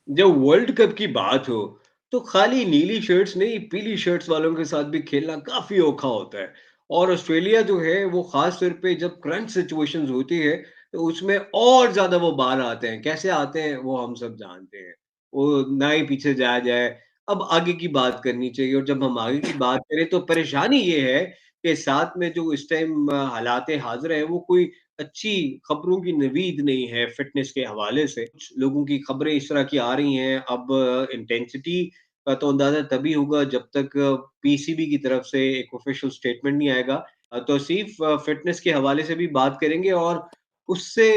जब world cup की बात हो, तो खाली नीली शर्ट्स नहीं, पीली शर्ट्स वालों के साथ भी खेलना काफ़ी औखा होता है। और ऑस्ट्रेलिया जो है, वो ख़ास तौर पे जब क्रंच सिचुएशंस होती है, तो उसमें और ज़्यादा वो बाहर आते हैं। कैसे आते हैं, वो हम सब जानते हैं। वो ना ही पीछे जाया जाए, अब आगे की बात करनी चाहिए और जब हम आगे की बात करें, तो परेशानी ये है कि साथ में जो इस टाइम हालात हाज़िर हैं, वो कोई अच्छी खबरों की नवीद नहीं है फ़िटनेस के हवाले से। कुछ लोगों की खबरें इस तरह की आ रही हैं, अब इंटेंसिटी का तो अंदाज़ा तभी होगा जब तक पीसीबी की तरफ से एक ऑफ़िशियल स्टेटमेंट नहीं आएगा। तौसीफ़ फ़िटनेस के हवाले से भी बात करेंगे और उससे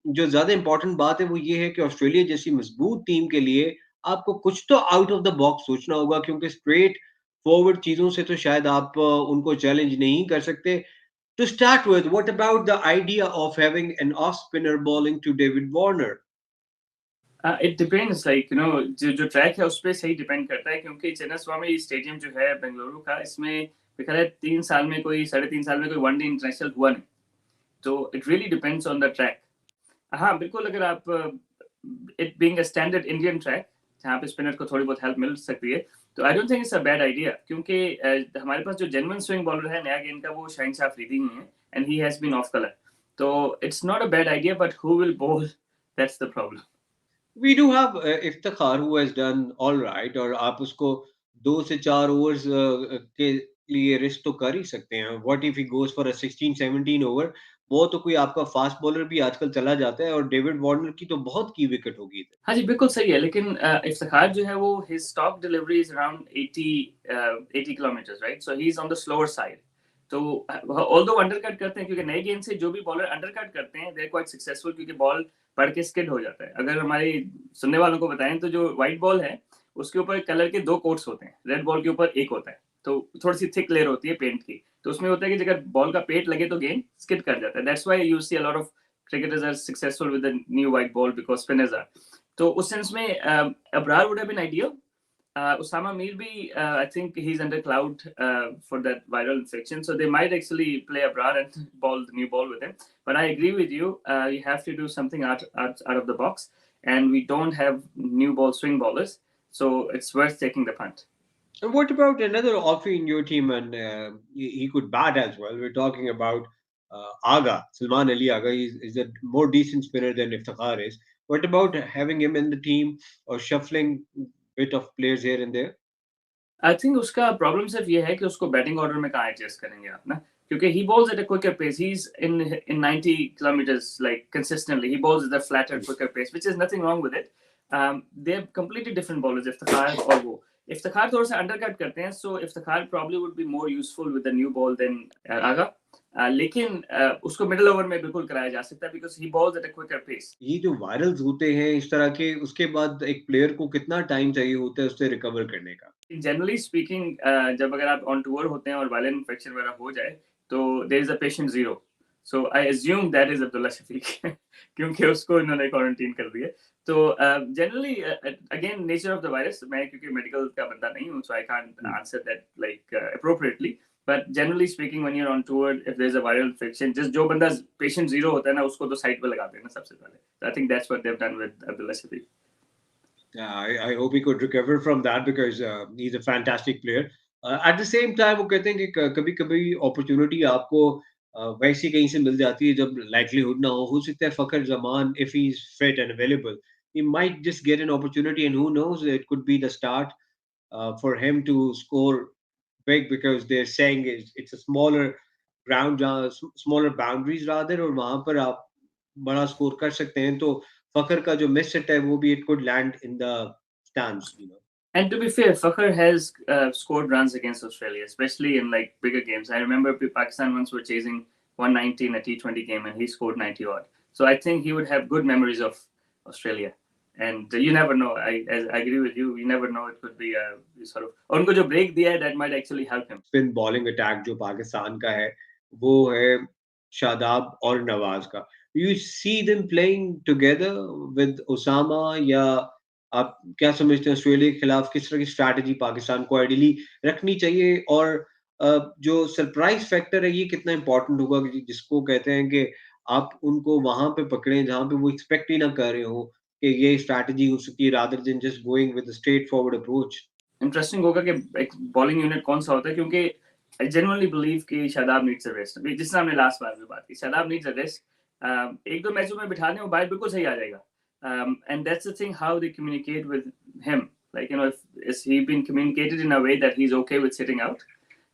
जो ज़्यादा इम्पोर्टेंट बात है वो ये है कि ऑस्ट्रेलिया जैसी मज़बूत टीम के लिए आपको कुछ तो आउट ऑफ द बॉक्स सोचना होगा क्योंकि स्ट्रेट फॉरवर्ड चीज़ों से तो शायद आप उनको चैलेंज नहीं कर सकते। To start with, what about the idea of having an off spinner bowling to David Warner? It depends like you no जो जो ट्रैक है उस पर सही डिपेंड करता है क्योंकि चिन्नास्वामी स्टेडियम जो है बेंगलुरु का इसमें मेरे ख्याल है 3 साल में कोई 3.5 साल में कोई वनडे इंटरनेशनल हुआ नहीं। तो it really depends on the track. हाँ बिल्कुल, अगर आप it being a standard Indian track जहाँ पे स्पिनर को थोड़ी बहुत हेल्प मिल सकती है, तो I don't think it's a bad idea क्योंकि हमारे पास जो जेन्युइन स्विंग बॉलर है नया गेंद का वो शहनशाह अफरीदी ही है and he has been off colour. तो it's not a bad idea but who will bowl, that's the problem. We do have Iftikhar who has done all right और आप उसको 2 से 4 ओवर्स के लिए रिस्क तो कर ही सकते हैं। What if he goes for a 16-17 over? वो तो कोई आपका फास्ट बॉलर भी आजकल चला जाता है और डेविड वार्नर की तो बहुत की विकेट होगी। हाँ जी, बिल्कुल सही है, लेकिन इफ्तिखार जो है वो his stock delivery is around 80 kilometres, right? So he is on the slower side. तो ऑल्दो अंडरकट करते हैं क्योंकि नए गेंद से जो भी बॉलर अंडरकट करते हैं दे आर क्वाइट सक्सेसफुल क्योंकि बॉल पड़ के स्किड हो जाता है। अगर हमारे सुनने वालों को बताएं तो जो व्हाइट बॉल है उसके ऊपर कलर के 2 कोट्स होते हैं, रेड बॉल के ऊपर एक होता है। तो थोड़ी सी थिक लेयर होती है पेंट की, तो उसमें होता है कि अगर बॉल का पेट लगे तो गेंद स्किड कर जाता है। That's why you see a lot of cricketers are successful with the new white ball because spinners are. तो उस सेंस में Abrar would have been ideal. Usama Mir bhi, I think he's under cloud for that viral infection, so they might actually play Abrar and ball the new ball with him. But I agree with you. You have to do something out of the box, and we don't have new ball swing ballers, so it's worth taking the punt. And what about another offie in your team? And he could bat as well. We're talking about Aga, Salman Ali Aga. He's a more decent spinner than Iftikhar is. What about having him in the team or shuffling bit of players here and there? I think उसका problem सिर्फ ये है कि उसको batting order में कहाँ adjust करेंगे आप ना, क्योंकि he bowls at a quicker pace, he is in 90 kilometres like consistently, he bowls at a flatter quicker pace which is nothing wrong with it. They are completely different bowlers Iftikhar और वो। इफ्तिखार थोड़ा सा undercut करते हैं, so Iftikhar probably would be more useful with the new ball than Agha. लेकिन उसको middle over में बिल्कुल कराया जा सकता है because he bowls at a quicker pace. ये जो वायरल्स होते हैं इस तरह के, उसके बाद एक प्लेयर को कितना टाइम चाहिए होता है उससे रिकवर करने का? जनरली स्पीकिंग जब अगर आप ऑन टूर होते हैं और वायरल इन्फेक्शन वगैरह हो जाए तो there is a patient zero. So I assume that is Abdullah Shafique क्योंकि उसको इन्होंने क्वारंटीन कर दिया। तो generally again nature of the virus, मैं क्योंकि मेडिकल का बंदा नहीं हूँ so I can't answer that like appropriately. But generally speaking when you are on tour if there is a viral infection, जिस जो बंदा पेशेंट जीरो होता है ना उसको तो साइड पे लगाते हैं ना सबसे पहले। I think that's what they have done with Abdullah Shafique. Yeah, I hope he could recover from that because he's a fantastic player. At the same time, वो कहते हैं कि कभी-कभी अपॉर्चुनिटी आपको वैसी कहीं से मिल जाती है जब लाइवलीहुड ना हो सकता है फखर Zaman if he's fit and available, he might just get an opportunity and who knows, it could be the start for him to score big because they're saying it's a smaller ground, smaller boundaries rather, और वहां पर आप बड़ा score कर सकते हैं तो फखर का जो मिस हिट है वो भी it could land in the stands. And to be fair, Fakhar has scored runs against Australia, especially in like bigger games. I remember Pakistan once were chasing 190 in a T20 game, and he scored 90 odd. So I think he would have good memories of Australia. And you never know. I agree with you. You never know. It could be a sort of. उनको जो break दिया है, that might actually help him. Spin bowling attack जो पाकिस्तान का है वो है शादाब और नवाज का. You see them playing together with Usama, या आप क्या समझते हैं ऑस्ट्रेलिया के खिलाफ किस तरह की स्ट्रैटेजी पाकिस्तान को आइडियली रखनी चाहिए? और जो सरप्राइज फैक्टर है ये कितना इंपॉर्टेंट होगा जिसको कहते हैं कि आप उनको वहां पे पकड़ें जहां पे वो एक्सपेक्ट ही ना कर रहे हो कि ये स्ट्रैटेजी हो सकती है rather than just going with a straightforward approach. Interesting होगा कि एक बॉलिंग यूनिट कौन सा होता है, क्योंकि आई जेन्युइनली बिलीव कि शादाब नीड्स अ रेस्ट। जिस हमने लास्ट बार में बात की, शादाब नीड्स अ रेस्ट। एक दो मैचों में बिठाने वो बाहर बिल्कुल सही आ जाएगा। And that's the thing how they communicate with him, like you know, if is he been communicated in a way that he's okay with sitting out,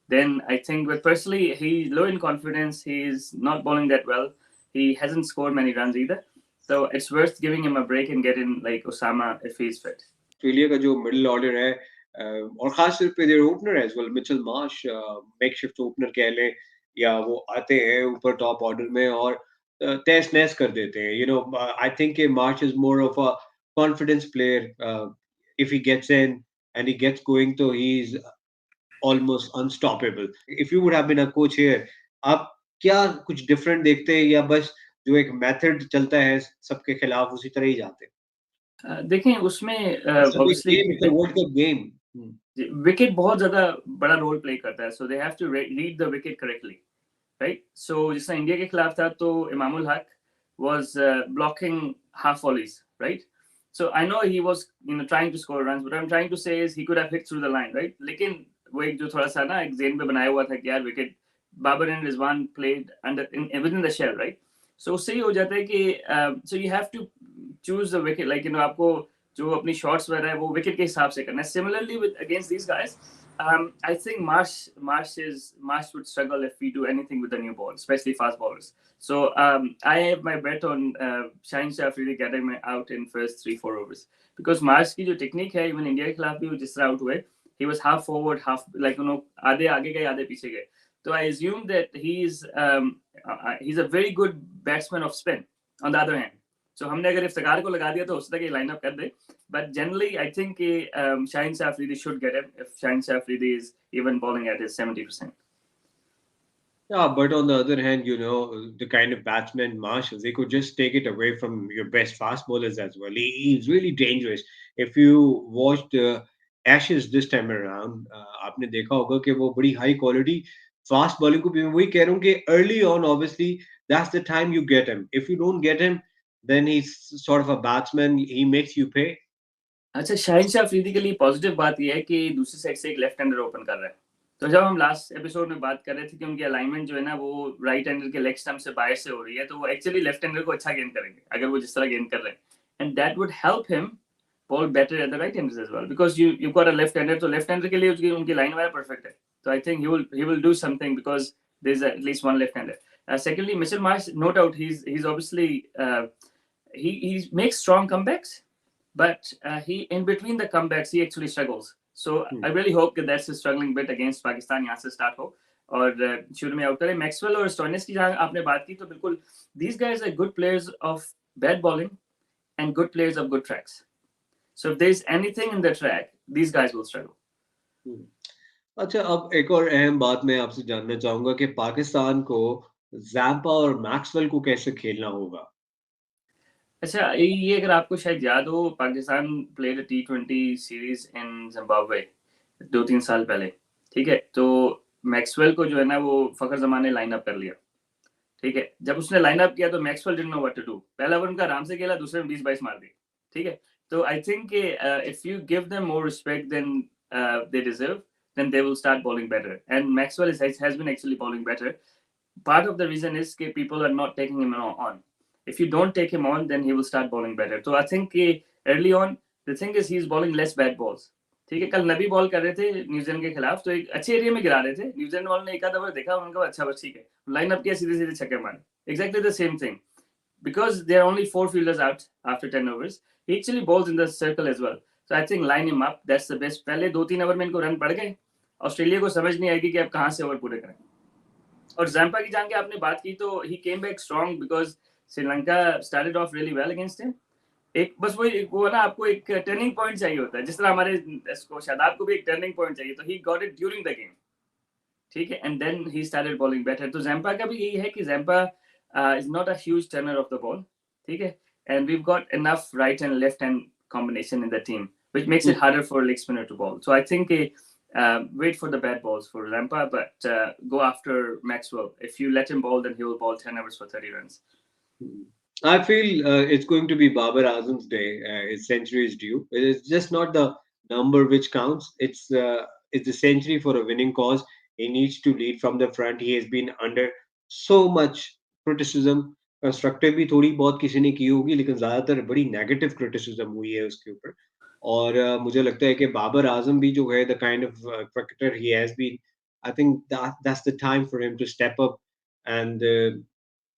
then I think, but personally he's low in confidence, he's not bowling that well, he hasn't scored many runs either, so it's worth giving him a break and getting like Osama if he's fit. Australia का जो middle order है और खास तौर पे there opener as well Mitchell Marsh makeshift opener कह लें या वो आते हैं ऊपर टॉप ऑर्डर में और तहस नहस कर देते हैं I think Marsh is more of a confidence player if he gets in and he gets going तो he is almost unstoppable if you would have been a coach here आप क्या कुछ डिफरेंट देखते हैं या बस जो एक मेथड चलता है सबके खिलाफ उसी तरह ही जाते हैं देखें उसमें obviously world cup game wicket बहुत ज्यादा बड़ा रोल प्ले करता है, so they have to read the wicket correctly, right? सो जिस तरह इंडिया के खिलाफ था तो Imamul Haq was blocking half volleys, right? So I know he was trying to score runs, but I'm trying to say is he could have hit through the line, right? लेकिन वो एक जो थोड़ा सा ना एक जेन पे बनाया हुआ था कि यार wicket Babar and Rizwan played within the shell, right? So उससे ही हो जाता है कि so you have to choose the wicket, like आपको जो अपनी शॉट्स वगैरह है वो विकेट के हिसाब से करना है. Similarly with against these guys, I think Marsh would struggle if we do anything with the new ball, especially fast bowlers. So I have my bet on Shaheen Shah really getting me out in first 3-4 overs, because Marsh की जो technique है even India के खिलाफ भी वो जिस तरह out हुए, he was half forward, half like आधे आगे गए आधे पीछे गए. So I assume that he's a very good batsman of spin. On the other hand, so हमने अगर इफ्तिकार को लगा दिया तो हो सकता है कि लाइन अप कर दे. But generally, I think Shaheen Shah Afridi should get him if Shaheen Shah Afridi is even bowling at his 70%. Yeah, but on the other hand, the kind of batsman Marsh is, they could just take it away from your best fast bowlers as well. He's really dangerous. If you watched Ashes this time around, आपने देखा होगा कि वो बड़ी high quality fast bowling को भी मैं वही कह रहा हूँ कि early on, obviously, that's the time you get him. If you don't get him, then he's sort of a batsman. He makes you pay. अच्छा, शाहीन शाह अफरीदी के लिए पॉजिटिव बात यह है कि दूसरी साइड से एक लेफ्ट हैंडर ओपन कर रहा है. तो जब हम लास्ट एपिसोड में बात कर रहे थे कि उनकी अलाइनमेंट जो है ना वो राइट हैंडर के लेग स्टंप से बाहर से हो रही है, तो वो एक्चुअली लेफ्ट हैंडर को अच्छा गेंद करेंगे अगर वो जिस तरह गेंद कर रहे हैं. And that would help him bowl better at the right handers as well, because you got a left hander, तो लेफ्ट हैंडर के लिए उनकी लाइन वाला परफेक्ट है. तो I think he will do something because there is at least one left hander. Secondly, Mitchell Marsh, no doubt, he's obviously he makes strong comebacks, but he in between the comebacks he actually struggles. So I really hope that that's his struggling bit against Pakistan यहाँ से start हो और शुरू में out करे. Maxwell और Stoinis की जहाँ आपने बात की तो बिल्कुल these guys are good players of bad bowling and good players of good tracks. So if there's anything in the track, these guys will struggle. अच्छा, अब एक और अहम बात मैं आपसे जानना चाहूंगा कि पाकिस्तान को जैम्पा और मैक्सवेल को कैसे खेलना होगा. अच्छा, ये अगर आपको शायद याद हो, Pakistan played T20 series in Zimbabwe 2-3 साल पहले, ठीक है? तो मैक्सवेल को जो है ना वो फखर जमान ने लाइन अप कर लिया, ठीक है? जब उसने लाइन अप किया तो Maxwell didn't know what to do. पहला ओवर उनका आराम से खेला, दूसरे में 20-22 मार दिए, ठीक है? तो I think if you give them more respect than they deserve, then they will start bowling better. And Maxwell has been actually bowling better. Part of the reason is that people are not taking him on. If you don't take him on, then he will start bowling better. So I think early on, the thing is he's bowling less bad balls. ठीक है, कल नबी ball कर रहे थे New Zealand के खिलाफ, तो एक अच्छे एरिया में गिरा रहे थे. न्यूजीलैंड बॉल ने एक आधा ओवर देखा, उनका अच्छा बस ठीक है, लाइन अप किया, सीधे सीधे छक्के मारे. Exactly the same thing. Because there are only 4 fielders out after 10 overs, he actually bowls in the circle as well. So I think line him up, that's the best. पहले 2-3 over में इनको run पड़ गए, Australia को समझ नहीं आएगी कि आप कहाँ से ओवर पूरे करें. और जैम्पा की जान के आपने बात की तो he came back strong because Sri Lanka started off really well against him. एक बस वो ना आपको एक टर्निंग पॉइंट चाहिए होता है, जिस तरह हमारे इसको शादाब को भी एक टर्निंग पॉइंट चाहिए, तो he got it during the game, ठीक है? And then he started bowling better. तो जैम्पा का भी यही है कि Zampa is not a huge turner of the ball, ठीक है? And we've got enough right and left hand combination in the team, which makes it harder for a leg spinner to bowl. So I think wait for the bad balls for Zampa, but go after Maxwell. If you let him bowl, then he will bowl 10 overs for 30 runs. I feel it's going to be Babar Azam's day. His century is due. It's just not the number which counts. It's a century for a winning cause. He needs to lead from the front. He has been under so much criticism. Constructive भी थोड़ी बहुत किसी ने की होगी, लेकिन ज्यादातर बड़ी नेगेटिव क्रिटिसिज्म हुई है उसके ऊपर। और मुझे लगता है कि बाबर आजम भी जो है the kind of cricketer he has been, I think that's the time for him to step up and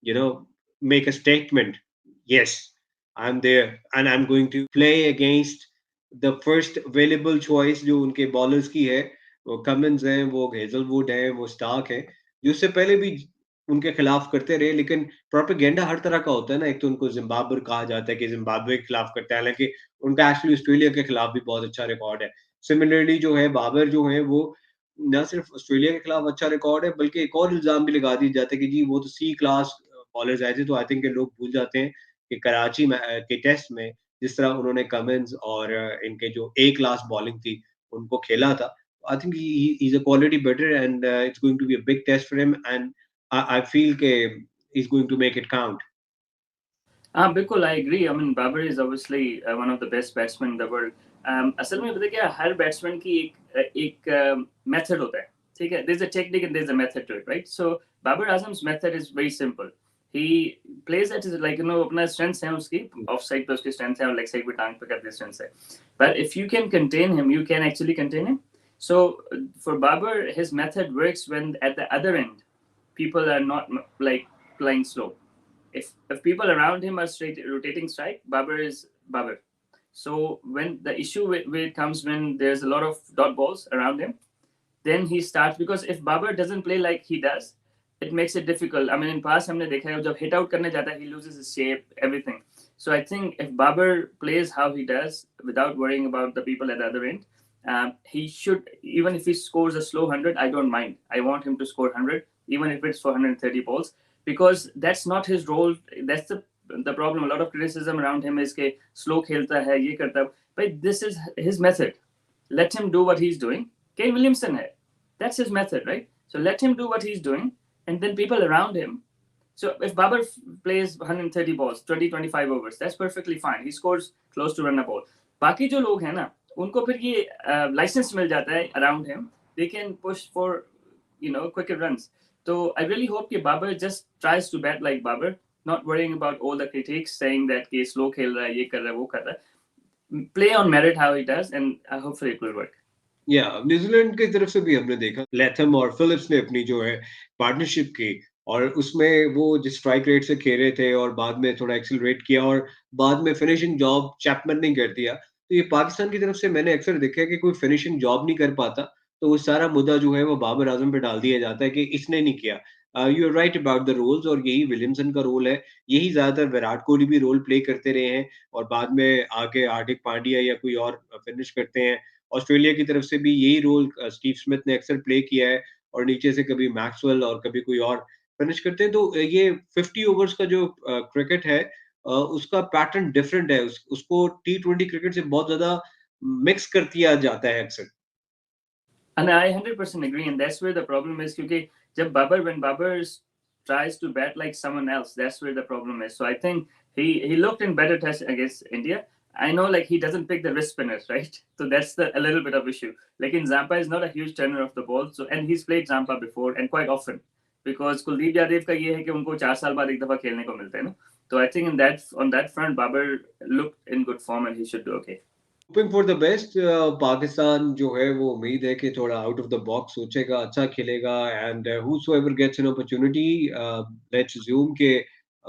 you know, make a statement. Yes, I'm there and I'm going to play against the first available choice जो उनके bowlers की है। वो Cummins हैं, वो Hazlewood हैं, वो Stark हैं, जो उससे पहले भी उनके खिलाफ करते रहे। लेकिन प्रोपेगेंडा हर तरह का होता है ना। एक तो उनको जिम्बाब्वे कहा जाता है कि जिम्बाब्वे के खिलाफ करते हैं, हालांकि उनका एक्चुअली ऑस्ट्रेलिया के खिलाफ भी बहुत अच्छा रिकॉर्ड है। सिमिलरली जो है बाबर जो है वो न सिर्फ ऑस्ट्रेलिया के खिलाफ अच्छा रिकॉर्ड है, बल्कि एक और इल्जाम भी लगा दिया जाता है कि जी वो तो सी क्लास बॉलर्स आए थे। तो आई थिंक लोग भूल जाते हैं कि कराची में के टेस्ट में जिस तरह उन्होंने कमिंस और इनके जो ए क्लास बॉलिंग थी उनको खेला था। I think he is a quality batter and it's going to be a big test for him and I feel K is going to make it count. हाँ बिल्कुल, I agree. I mean Babar is obviously one of the best batsman in the world. असल में पता है क्या, हर batsman की एक method होता है, ठीक है? There is a technique and there is a method to it, right? So Babar Azam's method is very simple. He plays at is like you know, अपना स्ट्रेंथ है उसकी, ऑफ साइड पे उसकी स्ट्रेंथ है और लेग साइड पे टांग पे कर स्ट्रेंथ है। But if you can contain him, you can actually contain him. So for Babar, his method works when at the other end, people are not like playing slow. If people around him are straight rotating strike, Babar is Babar. So when the issue with it comes when there's a lot of dot balls around him, then he starts, because if Babar doesn't play like he does, it makes it difficult. I mean, in past हमने देखा है जब hit out करने जाता है, he loses his shape, everything. So I think if Babar plays how he does without worrying about the people at the other end, he should, even if he scores a slow 100, I don't mind. I want him to score 100, even if it's for 130 balls, because that's not his role. That's the problem. A lot of criticism around him is कि slow खेलता है, ये करता है. But this is his method. Let him do what he's doing. Kane Williamson hai. That's his method, right? So let him do what he's doing, and then people around him. So if Babar plays 130 balls, 20-25 overs, that's perfectly fine. He scores close to run a ball. बाकी जो लोग हैं ना, उनको फिर ये license मिल जाता है around him. They can push for, you know, quicker runs. So I really hope that Babar just tries to bat like Babar, not worrying about all the critics saying that he slow खेल रहा है, ये कर रहा है, वो कर रहा है. Play on merit how he does, and hopefully it will work. या न्यूजीलैंड की तरफ से भी हमने देखा लेथम और फिलिप्स ने अपनी जो है पार्टनरशिप की, और उसमें वो जिस स्ट्राइक रेट से खेले थे और बाद में थोड़ा एक्सेलरेट किया और बाद में फिनिशिंग जॉब चैपमैन ने कर दिया। तो ये पाकिस्तान की तरफ से मैंने अक्सर देखा है कि कोई फिनिशिंग जॉब नहीं कर पाता, तो वो सारा मुद्दा जो है वो बाबर आजम पे डाल दिया जाता है कि इसने नहीं किया। You are right about the roles, और यही विलियमसन का रोल है। यही ज्यादातर विराट कोहली भी रोल प्ले करते रहे हैं, और बाद में आके हार्दिक पांड्या या कोई और फिनिश करते हैं। ऑस्ट्रेलिया की तरफ से भी यही रोल स्टीव स्मिथ ने अक्सर प्ले किया है, और नीचे से कभी मैक्सवेल और कभी कोई और फिनिश करते हैं। तो ये 50 ओवर्स का जो क्रिकेट है उसका पैटर्न डिफरेंट है। उसको T20 क्रिकेट से बहुत ज्यादा मिक्स कर दिया जाता है अक्सर। And I 100% agree, and that's where the problem is. Because when Babar tries to bat like someone else, that's where the problem is. So I think he looked in better tests against India. I know, like, he doesn't pick the wrist spinners, right? So that's a little bit of issue. Like, in Zampa is not a huge turner of the ball, so, and he's played Zampa before and quite often, because Kuldeep Yadav का ये है कि उनको 4 साल बाद एक दफा खेलने को मिलता है ना. So I think on that front, Babar looked in good form and he should do okay. Hoping for the best. Pakistan जो है वो उम्मीद है कि थोड़ा आउट ऑफ द बॉक्स सोचेगा, अच्छा खेलेगा, and whosoever gets an opportunity, let's assume कि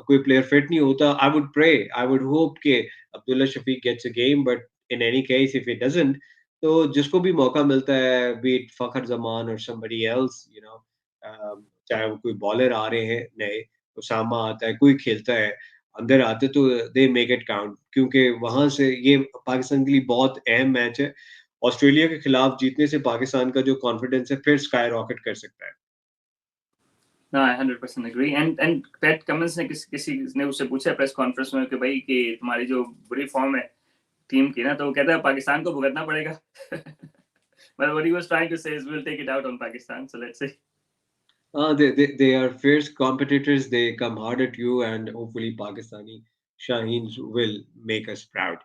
कोई प्लेयर फिट नहीं होता, आई वुड होप कि Abdullah Shafique gets a game, but in any case if it doesn't, तो जिसको भी मौका मिलता है, बी इट फखर जमान और समबडी एल्स, यू नो, चाहे वो कोई बॉलर आ रहे हैं नए, उसामा आता है, कोई खेलता है, अंदर आते, तो दे मेक इट काउंट, क्योंकि वहां से ये पाकिस्तान के लिए बहुत अहम मैच है। ऑस्ट्रेलिया के खिलाफ जीतने से पाकिस्तान का जो कॉन्फिडेंस है फिर स्काई रॉकेट कर सकता है। No, I 100% agree. And Pat Cummins ने किसी ने उससे पूछा प्रेस कॉन्फ्रेंस में कि भाई कि तुम्हारी जो बुरी फॉर्म है टीम की ना, तो वो कहता है पाकिस्तान को भुगतना पड़ेगा. But what he was trying to say is we'll take it out on Pakistan. So let's see. They are fierce competitors. They come hard at you, and hopefully Pakistani Shaheens will make us proud.